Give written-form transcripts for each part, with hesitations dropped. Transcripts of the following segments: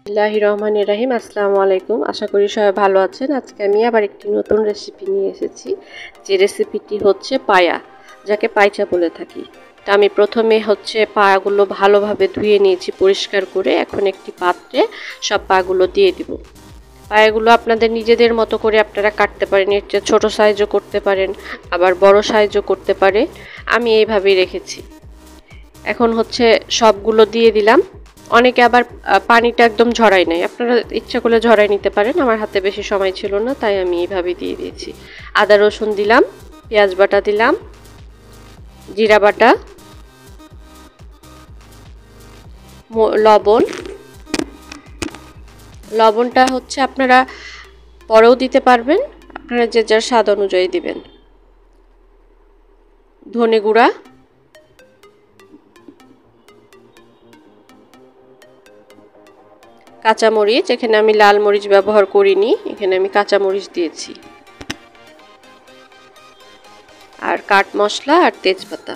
বিসমিল্লাহির রহমানির রহিম। আসসালামু আলাইকুম। আশা করি সবাই ভালো আছেন। আজকে আমি আবার একটি নতুন রেসিপি নিয়ে এসেছি, যে রেসিপিটি হচ্ছে পায়া, যাকে পাইচা বলে থাকি। তো আমি প্রথমে পাগুলো ভালোভাবে ধুয়ে নিয়েছি পরিষ্কার করে। এখন একটি পাত্রে সব পাগুলো দিয়ে দিব। পায়াগুলো আপনাদের নিজেদের মতো করে আপনারা কাটতে পারেন, এর চেয়ে ছোটো সাইজও করতে পারেন, আবার বড় সাইজও করতে পারে। আমি এইভাবেই রেখেছি। এখন সবগুলো দিয়ে দিলাম। অনেকে আবার পানিটা একদম ঝরাই নাই, আপনারা ইচ্ছা করলে ঝরাই নিতে পারেন। আমার হাতে বেশি সময় ছিল না, তাই আমি এইভাবে দিয়ে দিয়েছি। আদা রসুন দিলাম, পেঁয়াজ বাটা দিলাম, জিরা বাটা, লবণ। লবণটা আপনারা পরেও দিতে পারবেন, আপনারা যে যার স্বাদ অনুযায়ী দিবেন। ধনে গুঁড়া, কাঁচামরিচ, এখানে আমি লাল মরিচ ব্যবহার করিনি, এখানে আমি কাঁচামরিচ দিয়েছি, আর কাঠ মশলা আর তেজপাতা।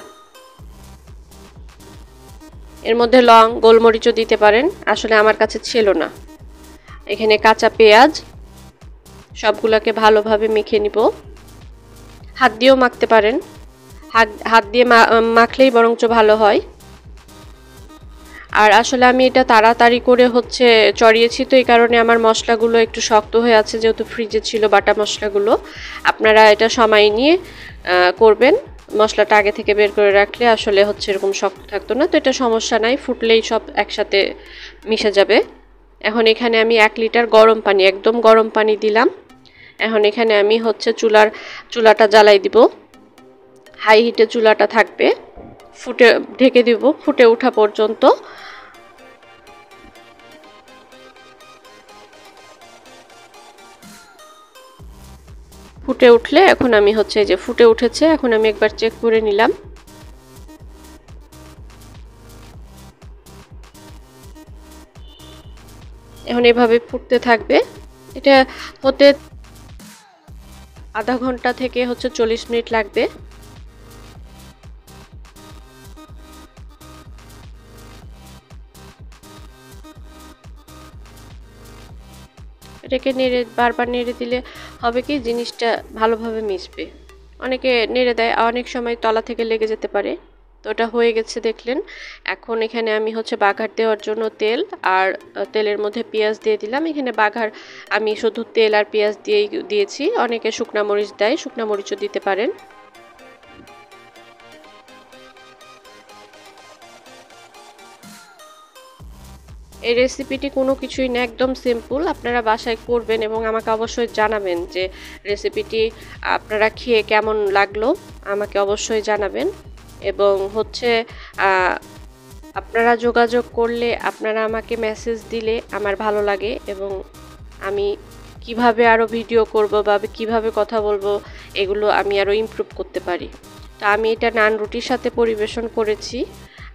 এর মধ্যে লং, গোলমরিচও দিতে পারেন, আসলে আমার কাছে ছিল না। এখানে কাঁচা পেঁয়াজ, সবগুলোকে ভালোভাবে মেখে নিব। হাত দিয়েও মাখতে পারেন, হাত দিয়ে মাখলেই বরঞ্চ ভালো হয়। আর আসলে আমি এটা তাড়াতাড়ি করে চড়িয়েছি, তো এই কারণে আমার মশলাগুলো একটু শক্ত হয়ে আছে, যেহেতু ফ্রিজে ছিল বাটা মশলাগুলো। আপনারা এটা সময় নিয়ে করবেন। মশলাটা আগে থেকে বের করে রাখলে আসলে এরকম শক্ত থাকতো না। তো এটা সমস্যা নাই, ফুটলেই সব একসাথে মিশে যাবে। এখন এখানে আমি 1 লিটার গরম পানি, একদম গরম পানি দিলাম। এখন এখানে আমি চুলাটা জ্বালাই দিব। হাই হিটে চুলাটা থাকবে, ঢেকে দিব ফুটে ওঠা পর্যন্ত। ফুটে উঠলে এখন আমি যে ফুটে উঠেছে, এখন আমি একবার চেক করে নিলাম। এখন এভাবে ফুটতে থাকবে। এটা হতে আধা ঘন্টা থেকে 40 মিনিট লাগবে। এটাকে বারবার নেড়ে দিলে হবে কি, জিনিসটা ভালোভাবে মিশবে। অনেকে নেড়ে দেয়, অনেক সময় তলা থেকে লেগে যেতে পারে। তো ওটা হয়ে গেছে দেখলেন। এখন এখানে আমি বাঘার দেওয়ার জন্য তেল আর তেলের মধ্যে পেঁয়াজ দিয়ে দিলাম। এখানে বাঘার আমি শুধু তেল আর পেঁয়াজ দিয়েছি। অনেকে শুকনা মরিচ দেয়, শুকনা মরিচও দিতে পারেন। এই রেসিপিটি কোনো কিছুই না, একদম সিম্পল। আপনারা বাসায় করবেন এবং আমাকে অবশ্যই জানাবেন যে রেসিপিটি আপনারা খেয়ে কেমন লাগলো, আমাকে অবশ্যই জানাবেন। এবং আপনারা যোগাযোগ করলে, আপনারা আমাকে মেসেজ দিলে আমার ভালো লাগে, এবং আমি কিভাবে আরও ভিডিও করব বা কিভাবে কথা বলবো, এগুলো আমি আরও ইমপ্রুভ করতে পারি। তো আমি এটা নান রুটির সাথে পরিবেশন করেছি।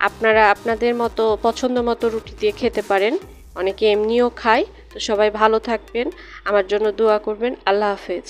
আপনারা আপনাদের মতো পছন্দ মতো রুটি দিয়ে খেতে পারেন, অনেকে এমনিও খায়। তো সবাই ভালো থাকবেন, আমার জন্য দোয়া করবেন। আল্লাহ হাফেজ।